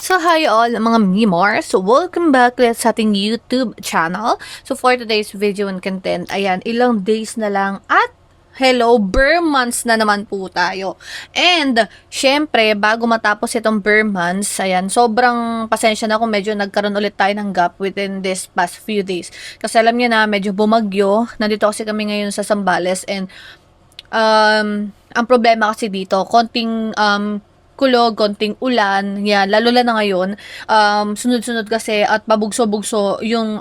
So hi all mga Mimars, so welcome back ulit sa ating YouTube channel. So for today's video and content, ayan, ilang days na lang at hello, Burr months na naman po tayo. And syempre, bago matapos itong Burr months, ayan, sobrang pasensya na kung medyo nagkaroon ulit tayo ng gap within this past few days. Kasi alam niyo na, medyo bumagyo. Nandito kasi kami ngayon sa Zambales and ang problema kasi dito, konting kulog, konting ulan, yan, lalo na ngayon, sunod-sunod kasi at pabugso-bugso yung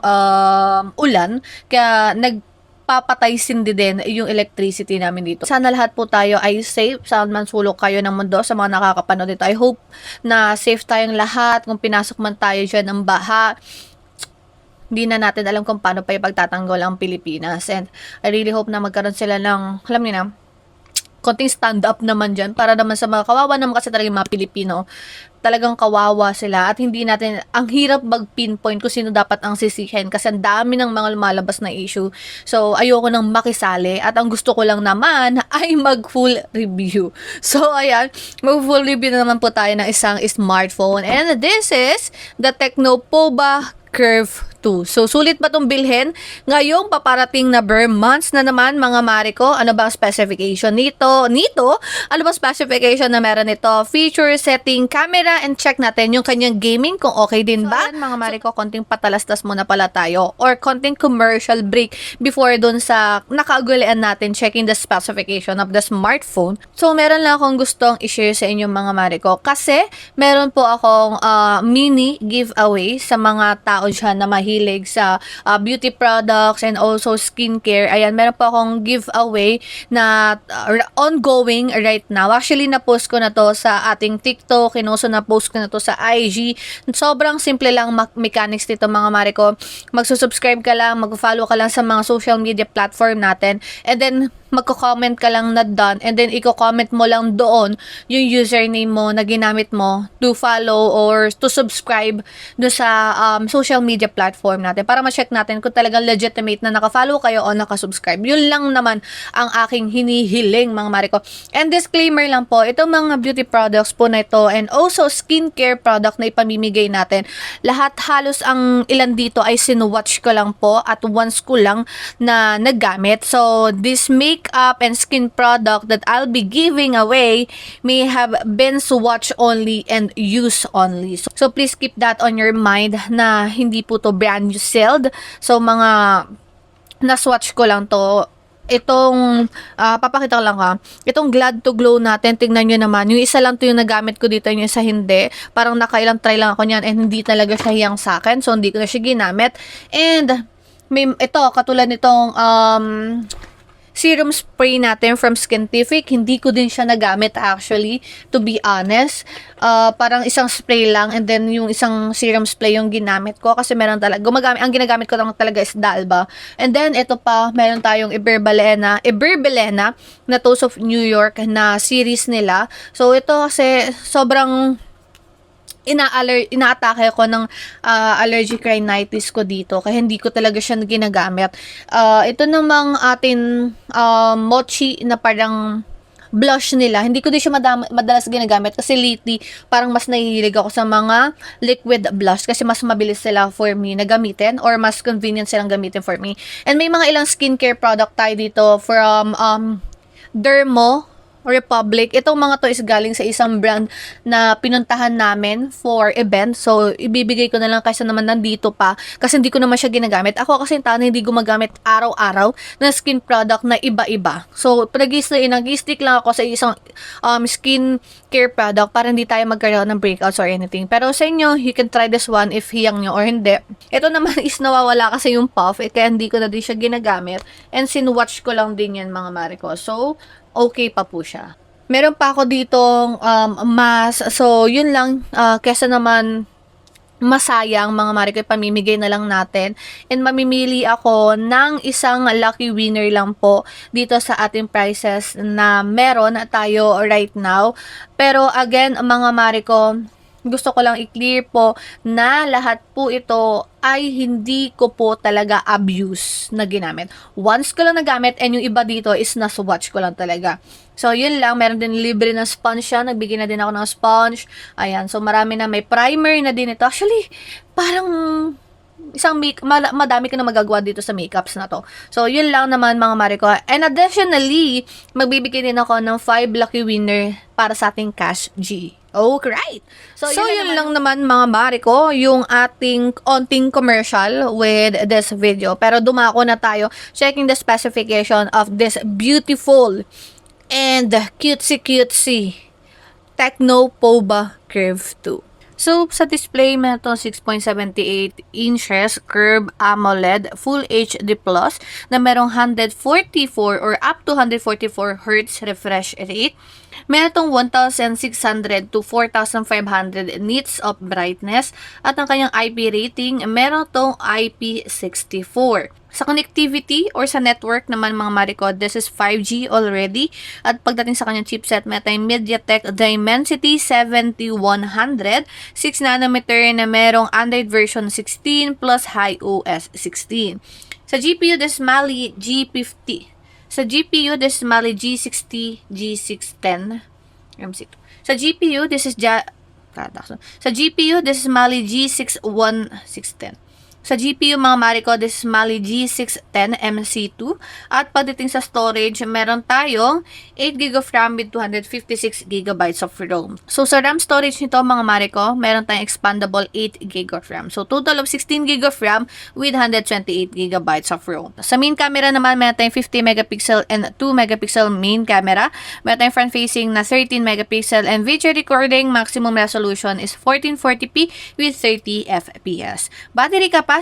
ulan, kaya nagpapatay sindi din yung electricity namin dito. Sana lahat po tayo ay safe, saan man sulok kayo ng mundo, sa mga nakakapanood dito. I hope na safe tayong lahat, kung pinasok man tayo dyan ng baha, hindi na natin alam kung paano pa ipagtatanggol ang Pilipinas. And I really hope na magkaroon sila ng, alam niyo na, konting stand up naman dyan para naman sa mga kawawa naman kasi talagang mga Pilipino. Talagang kawawa sila at hindi natin, ang hirap mag-pinpoint kung sino dapat ang sisihin kasi ang dami ng mga lumalabas na issue. So, ayoko nang makisali at ang gusto ko lang naman ay mag-full review. So, ayan, mag-full review na naman po tayo ng isang smartphone and this is the Tecnopoba Curve 2. So, sulit ba itong bilhin? Ngayong paparating na Burr months na naman, mga Mariko. Ano ba ang specification nito? Ano ba specification na meron nito? Feature, setting, camera, and check natin yung kanyang gaming kung okay din ba. So, mga Mariko, konting patalastas muna pala tayo or konting commercial break before dun sa nakaugulian natin checking the specification of the smartphone. So, meron lang akong gustong i-share sa inyo, mga Mariko, kasi meron po akong mini giveaway sa mga tao dyan na mahilig sa beauty products and also skincare. Ayan, meron po akong giveaway na ongoing right now. Actually, na-post ko na to sa ating TikTok, na-post ko na to sa IG. Sobrang simple lang mechanics dito, mga Mariko. Magsusubscribe ka lang, mag-follow ka lang sa mga social media platform natin, and then magko-comment ka lang na done, and then i-comment mo lang doon yung username mo na ginamit mo to follow or to subscribe do sa social media platform natin para ma-check natin kung talagang legitimate na naka-follow kayo o naka-subscribe. Yun lang naman ang aking hinihiling, mga Mariko. And disclaimer lang po, itong mga beauty products po na ito and also skincare product na ipamimigay natin, lahat halos ang ilan dito ay sinuwatch ko lang po at once ko lang na nagamit. So, this makeup and skin product that I'll be giving away may have been swatch only and use only. So please keep that on your mind na hindi po to brand new sealed. So mga na-swatch ko lang to. Itong, papakita ko lang ha, itong Glad to Glow natin, tingnan nyo naman, yung isa lang to yung nagamit ko dito, yung isa hindi, parang nakailang try lang ako niyan and hindi talaga siya hiyang sa akin, so hindi ko na siya ginamit. And ito, katulad nitong serum spray natin from Skintific, hindi ko din siya nagamit actually, to be honest. Parang isang spray lang and then yung isang serum spray yung ginamit ko kasi meron talaga, ang ginagamit ko lang talaga is Dalba. And then ito pa, meron tayong Iberbelena na Toast of New York na series nila. So ito kasi sobrang inaatake ko ng allergic rhinitis ko dito kaya hindi ko talaga siya ginagamit. Ito namang atin mochi na parang blush nila, hindi ko din siya madalas ginagamit kasi lately parang mas nahihilig ako sa mga liquid blush kasi mas mabilis sila for me na gamitin or mas convenient silang gamitin for me. And may mga ilang skincare product tayo dito from Dermo Republic. Itong mga to is galing sa isang brand na pinuntahan namin for event. So, ibibigay ko na lang kaysa naman nandito pa kasi hindi ko naman siya ginagamit. Ako kasi yung hindi gumagamit araw-araw na skin product na iba-iba. So, nag-stick lang ako sa isang skin care product para hindi tayo magkaroon ng breakouts or anything. Pero sa inyo, you can try this one if hiyang nyo or hindi. Ito naman is nawawala kasi yung puff, kaya hindi ko na din siya ginagamit. And sinwatch ko lang din yan, mga Mariko. So, okay pa po siya. Meron pa ako ditong mask. So, yun lang. Kesa naman masayang, mga Mariko, pamimigay na lang natin. And mamimili ako ng isang lucky winner lang po dito sa ating prizes na meron tayo right now. Pero again, mga Mariko, gusto ko lang i-clear po na lahat po ito ay hindi ko po talaga abuse na ginamit. Once ko lang nagamit and yung iba dito is na-swatch ko lang talaga. So, yun lang. Meron din libre na sponge siya. Nagbigay na din ako ng sponge. Ayan. So, marami na. May primer na din ito. Actually, parang madami ka na magagawa dito sa makeups na to. So, yun lang naman mga Marico. And additionally, magbibigay din ako ng 5 lucky winner para sa ating Cash G. Okay, right. So yun lang naman mga Marico, yung ating onting commercial with this video. Pero dumako na tayo checking the specification of this beautiful and cutesy Tecno POBA Curve 2. So, sa display, meron itong 6.78 inches curved AMOLED Full HD Plus na merong 144 or up to 144 Hz refresh rate. Meron itong 1,600 to 4,500 nits of brightness at ang kanyang IP rating, meron itong IP64. Sa connectivity or sa network naman mga Marico, this is 5G already. At pagdating sa kanyang chipset, may tayong MediaTek Dimensity 7100, 6nm na merong Android version 16 plus HiOS 16. Sa GPU, this is Mali G50. Sa GPU, this is Mali G60, G610, MC2. Sa GPU, this is Mali G61610. Sa GPU mga Marico, this is Mali G610 MC2. At pagdating sa storage, meron tayong 8GB of RAM with 256GB of ROM. So sa RAM storage nito mga Marico, meron tayong expandable 8GB of RAM. So total of 16GB of RAM with 128GB of ROM. Sa main camera naman, meron tayong 50MP and 2MP main camera. Meron tayong front facing na 13MP and video recording maximum resolution is 1440p with 30fps. Battery capacity,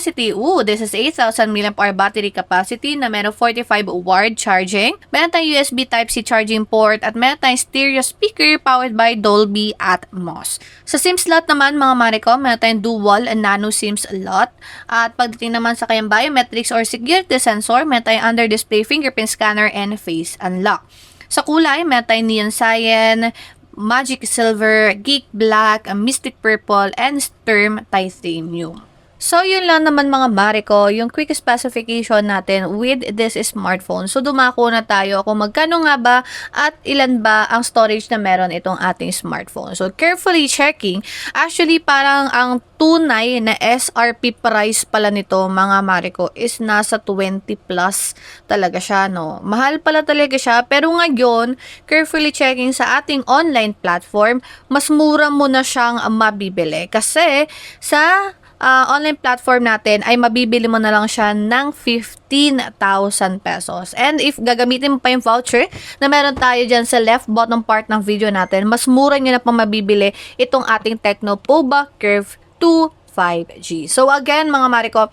this is 8,000 mAh battery capacity na meron 45 ward charging. Meron tayong USB Type-C charging port at meron tayong stereo speaker powered by Dolby Atmos. Sa SIM slot naman mga Marico, meron tayong dual nano SIM slot. At pagdating naman sa kanyang biometrics or security sensor, meron tayong under-display fingerprint scanner and face unlock. Sa kulay, meron tayong neon cyan, magic silver, geek black, mystic purple, and sturm titanium. So, yun lang naman mga Marico, yung quick specification natin with this smartphone. So, dumako na tayo kung magkano nga ba at ilan ba ang storage na meron itong ating smartphone. So, carefully checking. Actually, parang ang tunay na SRP price pala nito mga Marico is nasa 20 plus talaga siya, no? Mahal pala talaga siya, pero ngayon, carefully checking sa ating online platform, mas mura mo na siyang mabibili. Kasi sa online platform natin ay mabibili mo na lang siya ng 15,000 pesos. And if gagamitin mo pa yung voucher na meron tayo dyan sa left bottom part ng video natin, mas mura nyo na pa mabibili itong ating Tecno POBA Curve 2 5G. So again mga Marico,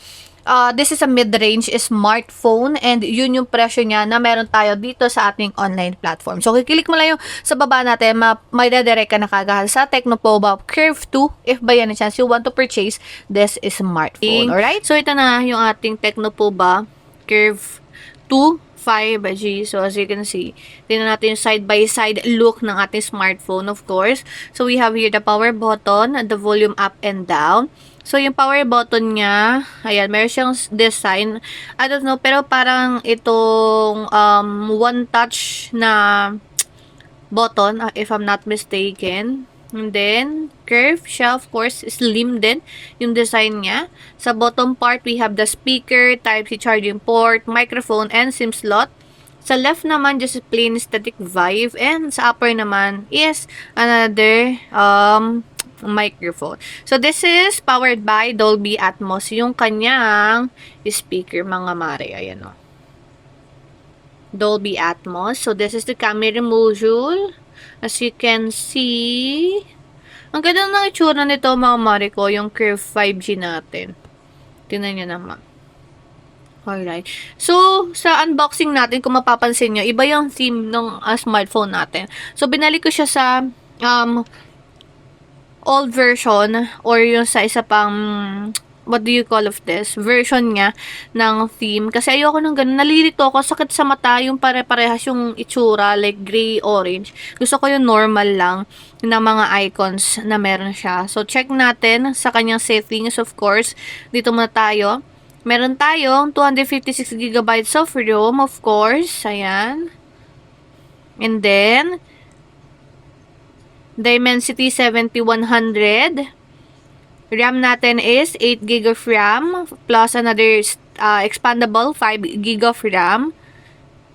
this is a mid-range smartphone and yun yung presyo niya na meron tayo dito sa ating online platform. So, kiklik mo lang yung sa baba natin, may redirect ka na kagad sa Tecno POBA Curve 2 if by any chance you want to purchase this smartphone. Alright? So, ito na yung ating Tecno POBA Curve 2 5G. So, as you can see, tingnan natin yung side-by-side look ng ating smartphone, of course. So, we have here the power button, the volume up and down. So, yung power button niya, ayan, meron siyang design. I don't know, pero parang itong one touch na button, if I'm not mistaken. And then, curve siya, of course, slim din yung design niya. Sa bottom part, we have the speaker, Type-C charging port, microphone, and SIM slot. Sa left naman, just a plain static vibe. And sa upper naman is another microphone. So, this is powered by Dolby Atmos. Yung kanyang speaker, mga mare. Ayan o. Dolby Atmos. So, this is the camera module. As you can see, ang ganda ng itsura nito, mga mare ko, yung Curve 5G natin. Tingnan nyo naman. Alright. So, sa unboxing natin, kung mapapansin nyo, iba yung theme ng smartphone natin. So, binalik ko siya sa old version or yung sa isa pang what do you call of this, version nga ng theme. Kasi ayoko nung ganun. Nalilito ako, sakit sa mata, yung pare-parehas yung itsura, like gray, orange. Gusto ko yung normal lang na mga icons na meron siya. So, check natin sa kanyang settings, of course. Dito muna tayo. Meron tayong 256 gigabytes of ROM, of course. Ayan. And then, Dimensity 7100. RAM natin is 8 GB of RAM plus another expandable 5 GB of RAM.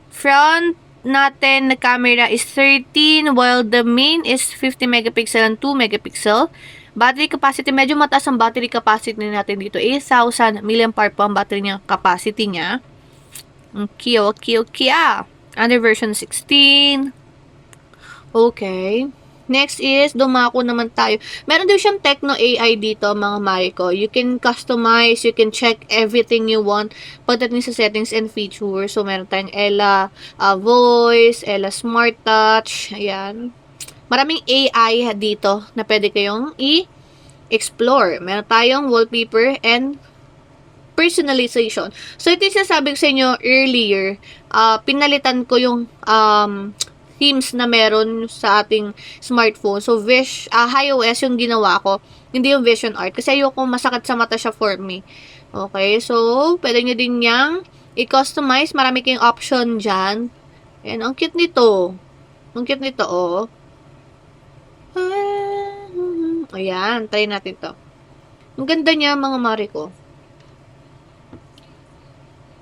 Front natin na camera is 13 while the main is 50 megapixel and 2 megapixel. Battery capacity, medyo mataas ang battery capacity natin dito. 8,000 mAh po ang battery niya, capacity niya. Okay. Under version 16. Okay. Next is, dumako naman tayo. Meron din siyang Tecno AI dito, mga Mariko. You can customize, you can check everything you want pagdating sa settings and features. So, meron tayong Ella Voice, Ella Smart Touch, ayan. Maraming AI dito na pwede kayong i-explore. Meron tayong wallpaper and personalization. So, ito yung sabi ko sa inyo earlier, pinalitan ko yung themes na meron sa ating smartphone. So, iOS yung ginawa ko, hindi yung Vision Art. Kasi ayoko masakit sa mata siya for me. Okay, so, pwede nyo din niyang i-customize. Marami kayong option dyan. Ayan, ang cute nito. Ang cute nito, oh. Ayan, try natin to. Ang ganda niya, mga Mariko.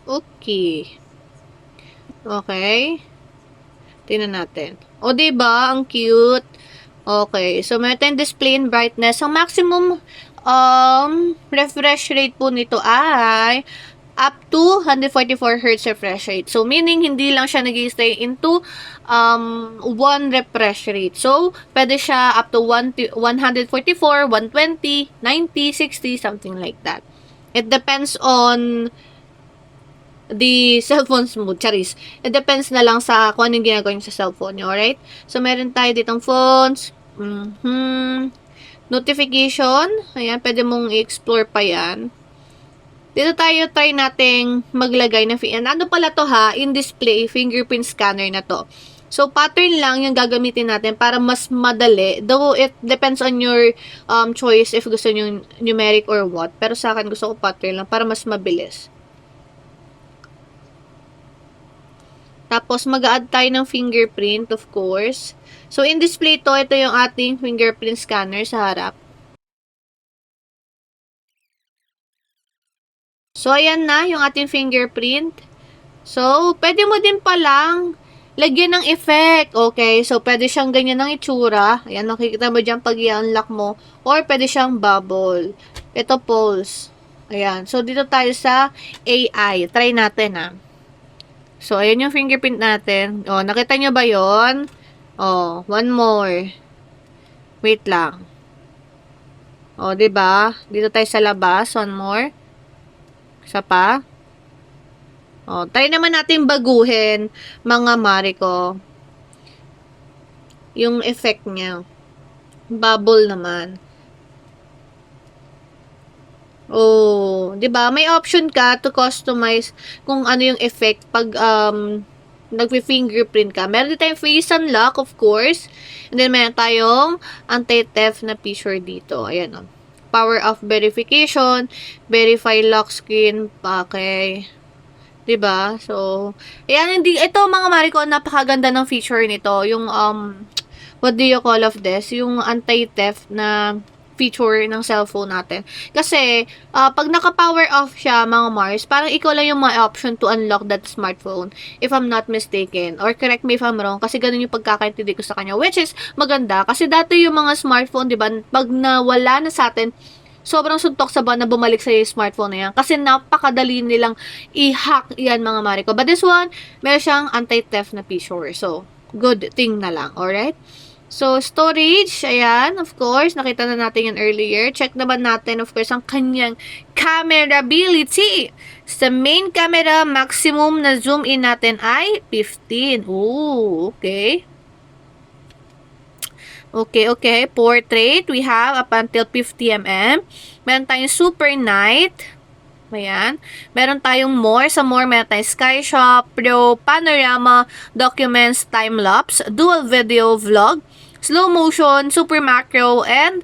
Okay. Okay. Tingnan natin. O, diba? Ang cute. Okay. So, meron tayong display and brightness. Ang maximum refresh rate po nito ay up to 144 Hz refresh rate. So, meaning, hindi lang siya nag-stay into one refresh rate. So, pwede siya up to 144, 120, 90, 60, something like that. It depends on the cellphone smooth, charis. It depends na lang sa kung anong ginagawa nyo sa cellphone nyo, alright? So, meron tayo ditong phones. Notification. Ayan, pwede mong i-explore pa yan. Dito tayo try nating maglagay ng ano pala to ha? In-display fingerprint scanner na to. So, pattern lang yung gagamitin natin para mas madali. Though, it depends on your choice if gusto nyo numeric or what. Pero sa akin, gusto ko pattern lang para mas mabilis. Tapos, mag-add tayo ng fingerprint, of course. So, in display to, ito yung ating fingerprint scanner sa harap. So, ayan na yung ating fingerprint. So, pwede mo din palang lagyan ng effect. Okay, so pwede siyang ganyan ng itsura. Ayan, makikita mo dyan pag i-unlock mo. Or pwede siyang bubble. Ito, pulse. Ayan. So, dito tayo sa AI. Try natin, ha. So, ayan yung fingerprint natin. O, nakita nyo ba yon? O, one more. Wait lang. O, diba? Dito tayo sa labas. One more. Isa pa. O, try naman natin baguhin, mga Mariko. Yung effect niya. Bubble naman. Oh, 'di ba? May option ka to customize kung ano yung effect pag nagfi-fingerprint ka. Meron din tayong face unlock, of course. And then meron tayong anti-theft na feature dito. Ayan, oh. Power of verification, verify lock screen, okay. 'Di ba? So, ayan, ito mga Mariko, napakaganda ng feature nito, yung what do you call of this? Yung anti-theft na feature ng cellphone natin. Kasi, pag naka-power off siya, mga Mars, parang ikaw lang yung may option to unlock that smartphone, if I'm not mistaken. Or correct me if I'm wrong, kasi ganun yung pagkakaintindi ko sa kanya. Which is, maganda. Kasi dati yung mga smartphone, di ba, pag nawala na sa atin, sobrang suntok sa ba na bumalik sa smartphone na yan. Kasi napakadali nilang i-hack yan, mga Mariko. But this one, meron siyang anti-theft na feature. So, good thing na lang. Alright? So, storage, ayan, of course, nakita na natin yan earlier. Check naman natin, of course, ang kanyang camera ability. Sa main camera, maximum na zoom in natin ay 15. Ooh, okay. Okay, okay. Portrait, we have up until 50 mm. Meron tayong super night. Ayan. Meron tayong more. Sa more, meron tayong sky shop, pro, panorama, documents, time-lapse, dual video vlog, slow motion, super macro, and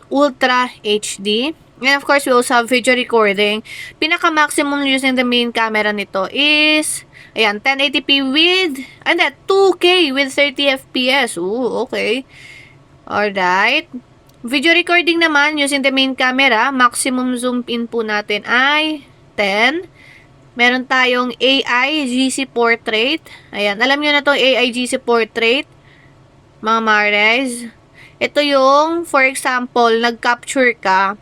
ultra HD. And of course, we also have video recording. Pinaka-maximum using the main camera nito is, ayan, 1080p with, 2K with 30 FPS. Ooh, okay. Alright. Video recording naman using the main camera, maximum zoom in po natin ay 10. Meron tayong AI GC Portrait. Ayan, alam nyo na to AI GC Portrait, mga Mares. Ito yung, for example, nag-capture ka.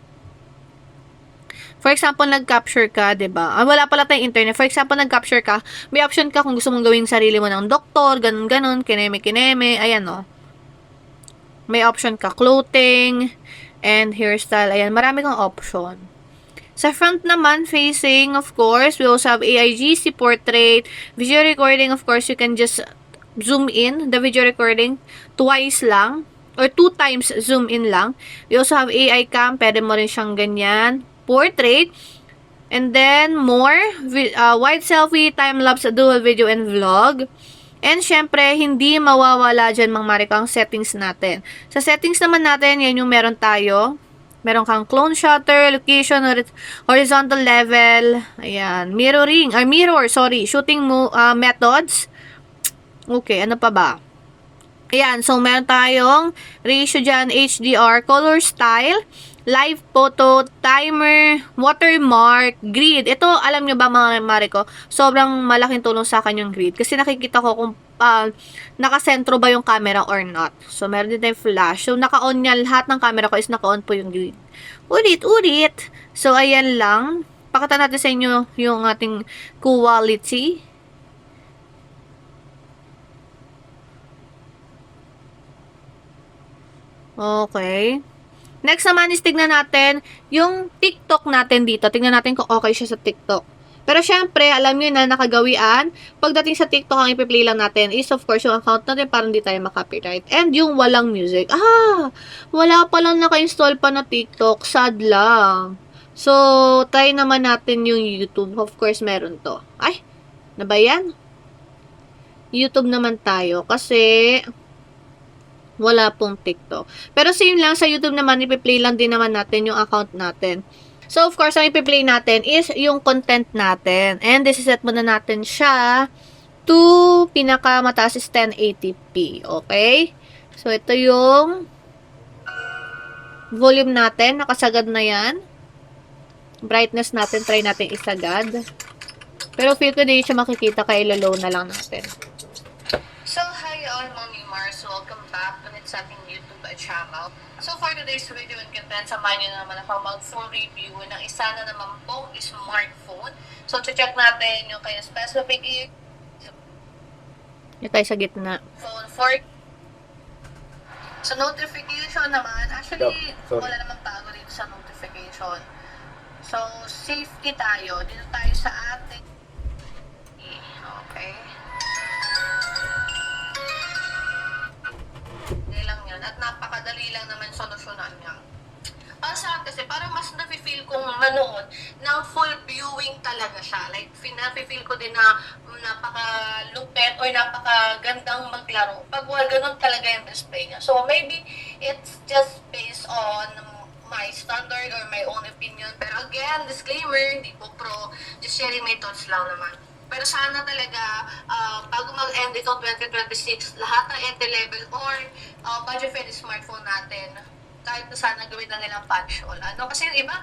For example, nag-capture ka, 'di ba? Wala pala tayong internet. For example, nag-capture ka, may option ka kung gusto mong gawing sarili mo ng doktor, ganun-ganun, kineme-kineme, ayan o. May option ka, clothing, and hairstyle. Ayan, marami kang option. Sa front naman, facing, of course, we also have AIGC portrait, video recording, of course, you can just zoom in the video recording twice lang, or 2 times zoom in lang. We also have AI cam, pwede mo rin siyang ganyan, portrait, and then more, wide selfie, time-lapse, dual video, and vlog. And syempre, hindi mawawala dyan mga Mariko ang settings natin. Sa settings naman natin, yan yung meron tayo. Meron kang clone shutter, location, horizontal level, ayan, shooting methods. Okay, ano pa ba? Ayan, so meron tayong ratio dyan, HDR, color style, live photo, timer, watermark, grid. Ito, alam nyo ba mga Mariko, sobrang malaking tulong sa akin yung grid. Kasi nakikita ko kung nakasentro ba yung camera or not. So, meron din tayong flash. So, naka-on yan. Lahat ng camera ko is naka-on po yung grid. Ulit. So, ayan lang. Pakita natin sa inyo yung ating quality. Okay. Next naman is tignan natin yung TikTok natin dito. Tignan natin kung okay siya sa TikTok. Pero syempre, alam niyo na nakagawian. Pagdating sa TikTok, ang ipi-play lang natin is of course yung account natin para hindi tayo makopyright. And yung walang music. Wala palang naka-install pa na TikTok. Sad lang. So, try naman natin yung YouTube. Of course, meron to. Ay, na ba yan? YouTube naman tayo. Kasi wala pong TikTok. Pero same lang, sa YouTube naman, ipi-play lang din naman natin yung account natin. So, of course, ang ipi-play natin is yung content natin. And this is set muna natin siya to pinakamataas is 1080p. Okay? So, ito yung volume natin. Nakasagad na yan. Brightness natin, try natin isagad. Pero feel ko din siya makikita, kaya ilo-low na lang natin. So, hi all mga Mars. Welcome back ulit sa ating YouTube channel. So, for today's video and content, samahan nyo na naman ako mag-full review ng isa na naman pong smartphone. So, check natin yung kanyang specification. Yung tayo sa gitna. Phone for sa notification naman, actually, wala namang bago dito sa notification. So, safety tayo. Dito tayo sa ating okay. At napakadali lang naman solusyonan niya. Para sa akin kasi, parang mas nafe-feel kong manood ng full viewing talaga siya. Like, nafe-feel ko din na napaka-lupet or napakagandang maglaro pag ganun talaga yung display niya. So, maybe it's just based on my standard or my own opinion. Pero again, disclaimer, hindi po pro, just sharing my thoughts lang naman. Pero sana talaga, bago mag-end itong 2026, lahat ng entry-level or budget-friendly smartphone natin, kahit na sana gawin na nilang patch all. Kasi yung iba...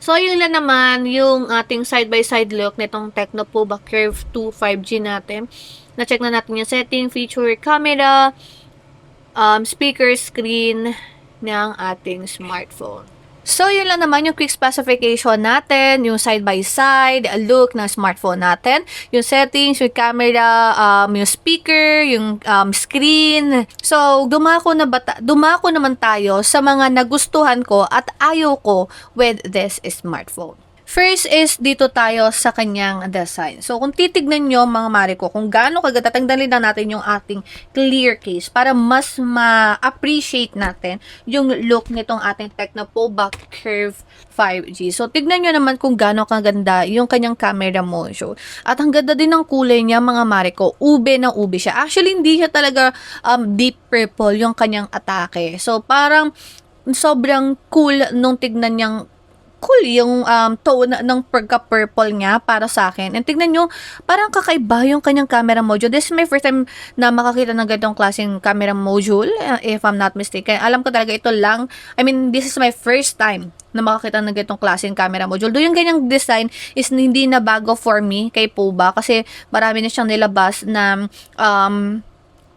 So, yun lang naman yung ating side-by-side look nitong Tecnopuba Curve 2 5G natin. Na-check na natin yung setting, feature, camera, speaker, screen ng ating smartphone. So, yun lang naman yung quick specification natin, yung side-by-side look ng smartphone natin, yung settings, yung camera, yung speaker, yung screen. So, dumako naman tayo sa mga nagustuhan ko at ayaw ko with this smartphone. First is dito tayo sa kanyang design. So kung titignan nyo mga Mariko, kung gaano kaganda, tanggalin lang natin yung ating clear case para mas ma-appreciate natin yung look nitong ating Tecno Pullback Curve 5G. So tignan nyo naman kung gaano kaganda yung kanyang camera module. At ang ganda din ng kulay niya mga Mariko, ube na ube siya. Actually hindi siya talaga deep purple yung kanyang atake. So parang sobrang cool nung tignan niyang cool yung tone ng purple niya para sa akin. And tignan nyo, parang kakaiba yung kanyang camera module. This is my first time na makakita ng ganitong klaseng camera module, if I'm not mistaken. Alam ko talaga ito lang. I mean, this is my first time na makakita ng ganitong klaseng camera module. Do yung ganyang design is hindi na bago for me kay Poba kasi marami na siyang nilabas na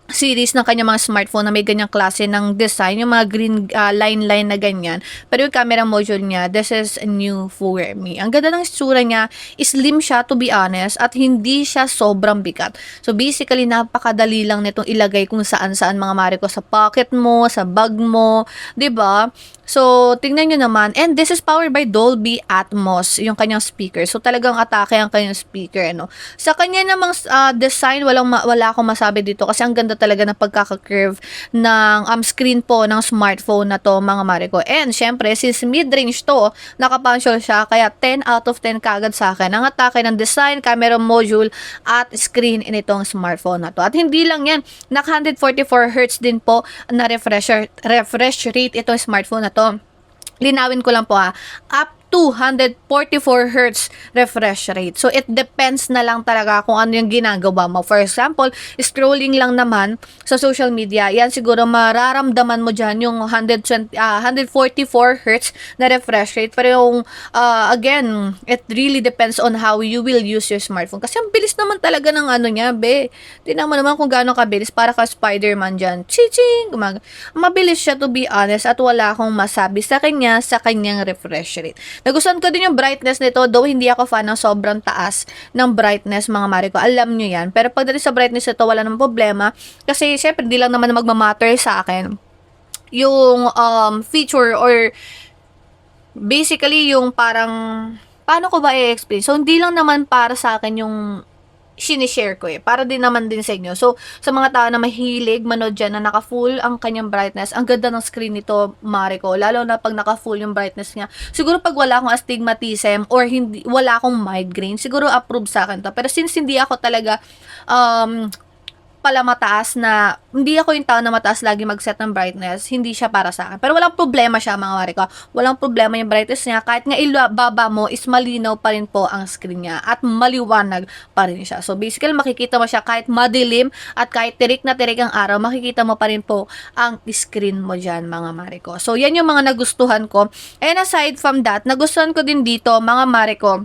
series ng kanya mga smartphone na may ganyang klase ng design, yung mga green line-line na ganyan. Pero yung camera module niya, this is new for me. Ang ganda ng itsura niya, slim siya to be honest, at hindi siya sobrang bigat. So basically, napakadali lang nitong ilagay kung saan-saan mga Mariko, sa pocket mo, sa bag mo, 'di ba? So, tingnan nyo naman. And this is powered by Dolby Atmos, yung kanyang speaker. So, talagang atake ang kanyang speaker. Ano? Sa kanya namang design, wala akong masabi dito kasi ang ganda talaga ng pagkaka-curve ng screen po ng smartphone na to, mga Mariko. And, syempre, since mid-range to, nakapunch siya, kaya 10 out of 10 kagad sa akin. Ang atake ng design, camera module, at screen nitong smartphone na to. At hindi lang yan, naka 144 Hz din po na refresh rate itong smartphone na to. Linawin ko lang po up to 144 Hz refresh rate. So, it depends na lang talaga kung ano yung ginagawa mo. For example, scrolling lang naman sa social media, yan siguro mararamdaman mo dyan yung 144 Hz na refresh rate. Pero yung, again, it really depends on how you will use your smartphone. Kasi ang bilis naman talaga ng ano niya, be. Tingnan mo naman kung gaano kabilis, para ka Spider-Man dyan. Chiching! Mabilis siya to be honest, at wala akong masabi sa kanya, sa kanyang refresh rate. Nagustuhan ko din yung brightness nito, though hindi ako fan ng sobrang taas ng brightness, mga Mariko. Alam nyo yan. Pero pagdating sa brightness nito, wala namang problema. Kasi, syempre, di lang naman magmamatter sa akin yung feature or basically yung parang, paano ko ba i-explain? So, hindi lang naman para sa akin yung sinishare ko para din naman din sa inyo. So, sa mga tao na mahilig manood dyan na naka-full ang kanyang brightness, ang ganda ng screen nito, Mariko, lalo na pag naka-full yung brightness niya. Siguro pag wala akong astigmatism or hindi, wala akong migraine, siguro approve sa akin to. Pero since hindi ako talaga pala mataas na, hindi ako yung tao na mataas lagi mag-set ng brightness, hindi siya para sa akin. Pero walang problema siya, mga Mariko. Walang problema yung brightness niya. Kahit nga ibaba mo, is malinaw pa rin po ang screen niya at maliwanag pa rin siya. So, basically, makikita mo siya kahit madilim at kahit tirik na tirik ang araw, makikita mo pa rin po ang screen mo dyan, mga Mariko. So, yan yung mga nagustuhan ko. And aside from that, nagustuhan ko din dito, mga Mariko,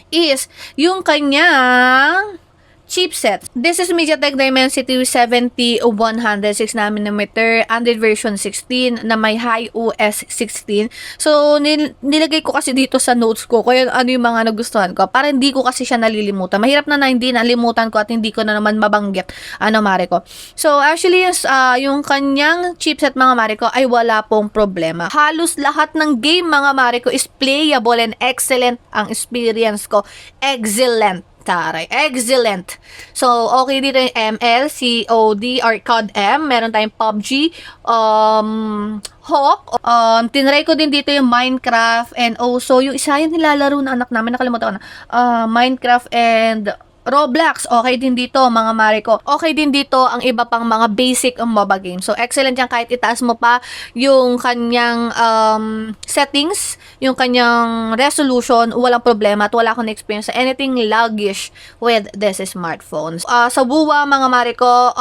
is yung kanyang chipset. This is MediaTek Dimensity 7100 6nm Android version 16 na may HiOS 16. So, nilagay ko kasi dito sa notes ko kung ano yung mga nagustuhan ko para hindi ko kasi siya nalilimutan. Mahirap na hindi nalimutan ko at hindi ko na naman mabanggit Mariko. So, actually, yung kanyang chipset, mga Mariko, ay wala pong problema. Halos lahat ng game, mga Mariko, is playable and excellent ang experience ko. Excellent. Excellent. So, okay dito yung ML, COD, or COD M. Meron tayong PUBG, Hawk. Tinry ko din dito yung Minecraft and also yung isa yung nilalaro na anak namin, nakalimutan ko na. Minecraft and Roblox, okay din dito, mga Mariko. Okay din dito ang iba pang mga basic MOBA games. So, excellent yan kahit itaas mo pa yung kanyang settings, yung kanyang resolution, walang problema at wala akong experience sa anything laggish with this smartphone. Sa buwa, mga Mariko,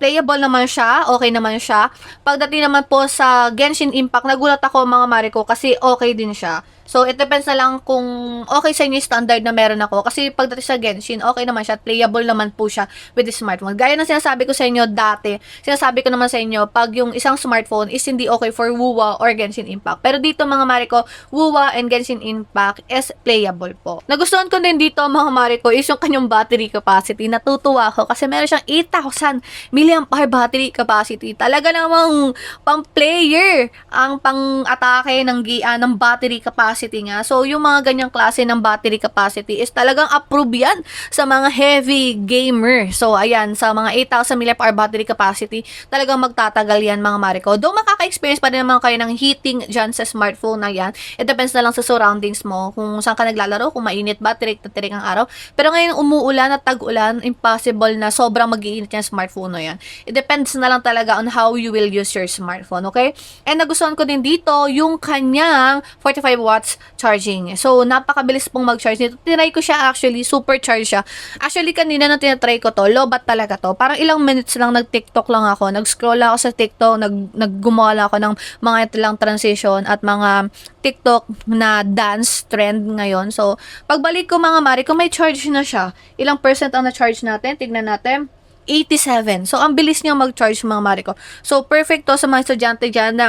playable naman siya, okay naman siya. Pagdating naman po sa Genshin Impact, nagulat ako, mga Mariko, kasi okay din siya. So, it depends na lang kung okay sa inyo yung standard na meron ako. Kasi pagdating sa Genshin, okay naman siya at playable naman po siya with the smartphone. Gaya ng sinasabi ko sa inyo dati, sinasabi ko naman sa inyo, pag yung isang smartphone is hindi okay for WUWA or Genshin Impact. Pero dito, mga Mariko, WUWA and Genshin Impact is playable po. Nagustuhan ko din dito, mga Mariko, is yung kanyang battery capacity. Natutuwa ako kasi meron siyang 8,000 mAh battery capacity. Talaga namang pang-player ang pang-atake ng battery capacity capacity nga. So, yung mga ganyang klase ng battery capacity is talagang approve yan sa mga heavy gamer. So, ayan, sa mga 8,000 mAh battery capacity, talagang magtatagal yan mga Mariko. Though makaka-experience pa din naman kayo ng heating dyan sa smartphone na yan. It depends na lang sa surroundings mo, kung saan ka naglalaro, kung mainit ba, tirik ang araw. Pero ngayon, umuulan at tag-ulan, impossible na sobrang mag-iinit yung smartphone na yan. It depends na lang talaga on how you will use your smartphone, okay? And nagustuhan ko din dito yung kanyang 45 watts charging. So, napakabilis pong mag-charge nito. Tinry ko siya actually, super charge siya. Actually, kanina na tinatry ko to, lobat talaga to. Parang ilang minutes lang nag-TikTok lang ako, nag-scroll ako sa TikTok, naggumawa lang ako ng mga ilang transition at mga TikTok na dance trend ngayon. So, pagbalik ko mga Mari, kung may charge na siya, ilang percent ang na-charge natin? Tignan natin. 87. So, ang bilis niyang mag-charge mga Mari ko. So, perfect to sa mga estudyante dyan na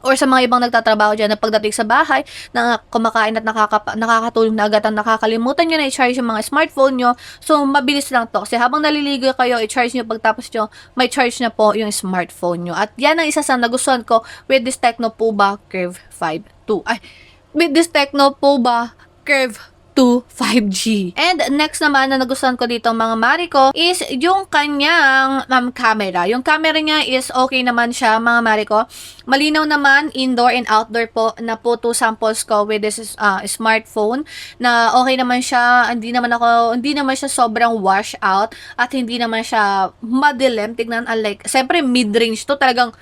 or sa mga ibang nagtatrabaho dyan na pagdating sa bahay, na kumakain at nakakatulog na agad ang nakakalimutan nyo na i-charge yung mga smartphone nyo. So, mabilis lang to. Kasi habang naliligo kayo, i-charge nyo pagtapos nyo, may charge na po yung smartphone nyo. At yan ang isa sa nagustuhan ko with this Tecno Pouba Curve 5 2. With this Tecno Pouba Curve 2 5G. And next naman na nagustuhan ko dito mga Mariko is yung kanyang camera. Yung camera niya is okay naman siya mga Mariko. Malinaw naman, indoor and outdoor po na photo samples ko with this smartphone na okay naman siya. Hindi naman siya sobrang wash out at hindi naman siya madilim. Tignan, unlike, siyempre mid-range to, talagang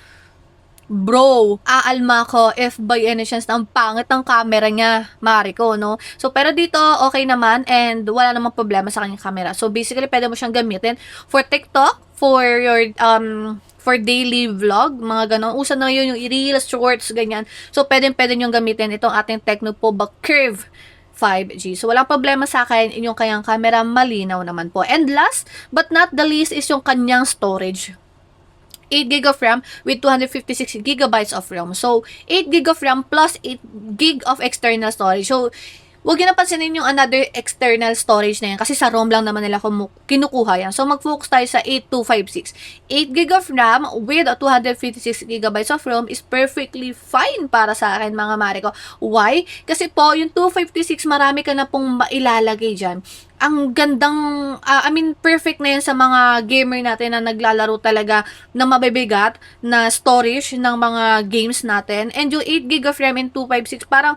bro, aalma ko if by any chance na ang pangit ng camera niya, Mariko, no? So, pero dito, okay naman and wala namang problema sa kanyang camera. So, basically, pwede mo siyang gamitin for TikTok, for your, for daily vlog, mga ganon. Usa na yun yung i-reels, shorts, ganyan. So, pwede nyo gamitin itong ating Tecno Pouba Curve 5G. So, walang problema sa akin, yung kanyang camera, malinaw naman po. And last, but not the least, is yung kanyang storage. 8GB of RAM with 256GB of RAM. So, 8GB of RAM plus 8GB of external storage. So, huwag nyo napansinin yung another external storage na yan kasi sa ROM lang naman nila kinukuha yan. So, mag-focus tayo sa 8256. 8GB of RAM with 256GB of RAM is perfectly fine para sa akin mga Mariko. Why? Kasi po, yung 256 marami ka na pong mailalagay dyan. Ang gandang, perfect na yan sa mga gamer natin na naglalaro talaga na mabibigat na storage ng mga games natin. And yung 8GB of RAM and 256, parang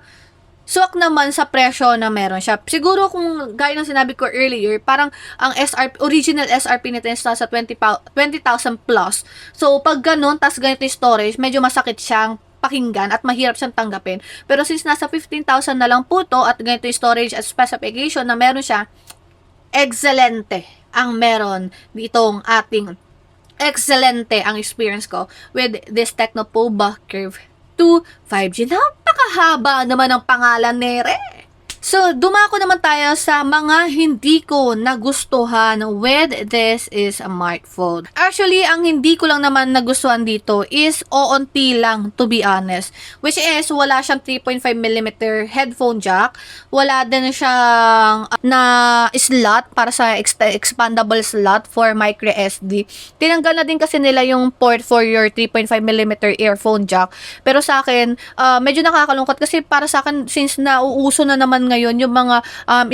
swak naman sa presyo na meron siya. Siguro kung gaya ng sinabi ko earlier, parang ang original SRP nito is nasa 20,000 plus. So, pag ganun, tas ganito yung storage, medyo masakit siyang pakinggan at mahirap siyang tanggapin. Pero since nasa 15,000 na lang po to at ganito yung storage at specification na meron siya, excelente ang meron ditong ating excelente ang experience ko with this Tecno Pouba Curve 2 5G. Napakahaba naman ang pangalan nere. So, dumako naman tayo sa mga hindi ko nagustuhan with this is a smartphone. Actually, ang hindi ko lang naman nagustuhan dito is oonti lang, to be honest. Which is, wala siyang 3.5mm headphone jack. Wala din siyang na slot para sa expandable slot for micro SD. Tinanggal na din kasi nila yung port for your 3.5mm earphone jack. Pero sa akin, medyo nakakalungkot kasi para sa akin, since nauuso na naman ngayon yung mga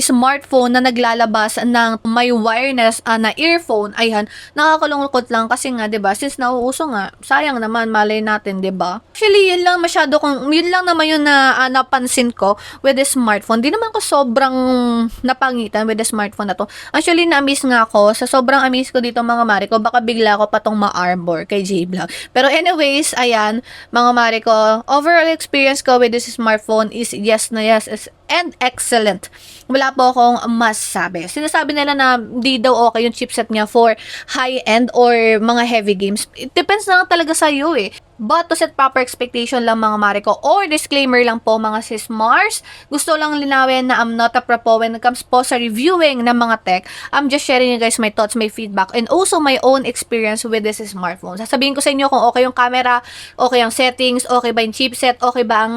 smartphone na naglalabas ng may wireless na earphone, ayan, nakakalungkot lang kasi nga, 'di ba? Since nauuso nga, sayang naman, malay natin, 'di ba? Actually, yun lang naman yung napansin ko with the smartphone. Di naman ko sobrang napangitan with the smartphone na to. Actually, na-amaze nga ako. Sa sobrang amaze ko dito mga Mariko, baka bigla ko patong ma-arbor kay J-Vlog. Pero anyways, ayan, mga Mariko, overall experience ko with this smartphone is yes na yes and excellent. Wala po akong masasabi. Sinasabi nila na di daw okay yung chipset niya for high-end or mga heavy games. It depends na talaga sa iyo eh. But to set proper expectation lang mga Mariko, or disclaimer lang po mga sis Mars, gusto lang linawin na I'm not a pro po when it comes po sa reviewing ng mga tech. I'm just sharing you guys my thoughts, my feedback, and also my own experience with this smartphone. Sasabihin ko sa inyo kung okay yung camera, okay ang settings, okay ba yung chipset, okay ba ang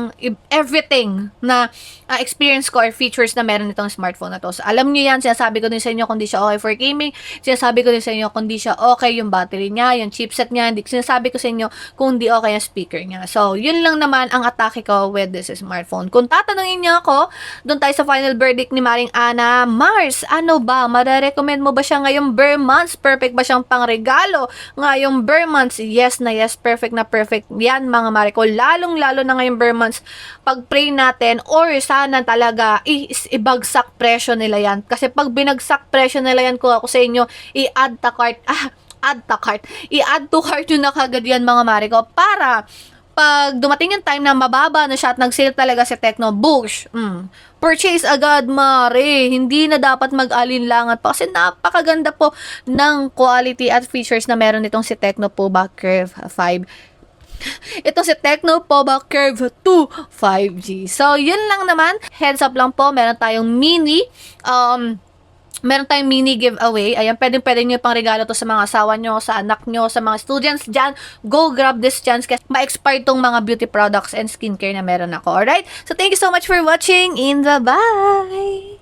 everything na experience ko or features na meron itong smartphone na to. So, alam nyo yan, sinasabi ko din sa inyo kung di siya okay for gaming, sinasabi ko din sa inyo kung di siya okay yung battery niya, yung chipset niya, sinasabi ko sa inyo kung di audio o kaya speaker niya. So, yun lang naman ang atake ko with this smartphone. Kung tatanungin niyo ako, doon tayo sa final verdict ni Maring Ana. Mars, ano ba? Mare-recommend mo ba siya ngayong bare months? Perfect ba siyang pangregalo ngayong bare months? Yes na yes, perfect na perfect. Yan mga Mare ko. Lalong-lalo na ngayong bare months, pag-pray natin or sana talaga ibagsak presyo nila yan. Kasi pag binagsak presyo nila yan, ko ako sa inyo, i-add to cart. I-add to cart yun na kagad yan mga Mare ko para pag dumating yung time na mababa na siya at nag-sale talaga si Tecno, bush, purchase agad Mare. Hindi na dapat mag-alinlangan pa kasi napakaganda po ng quality at features na meron nitong si Tecno POBA Curve 5. Ito si Tecno POBA Curve 2 5G. So, yun lang naman. Heads up lang po, meron tayong mini giveaway. Ayan, pwede nyo pang regalo to sa mga asawa nyo, sa anak nyo, sa mga students dyan. Go grab this chance kasi ma-expire tong mga beauty products and skincare na meron ako. Alright? So, thank you so much for watching. In the bye!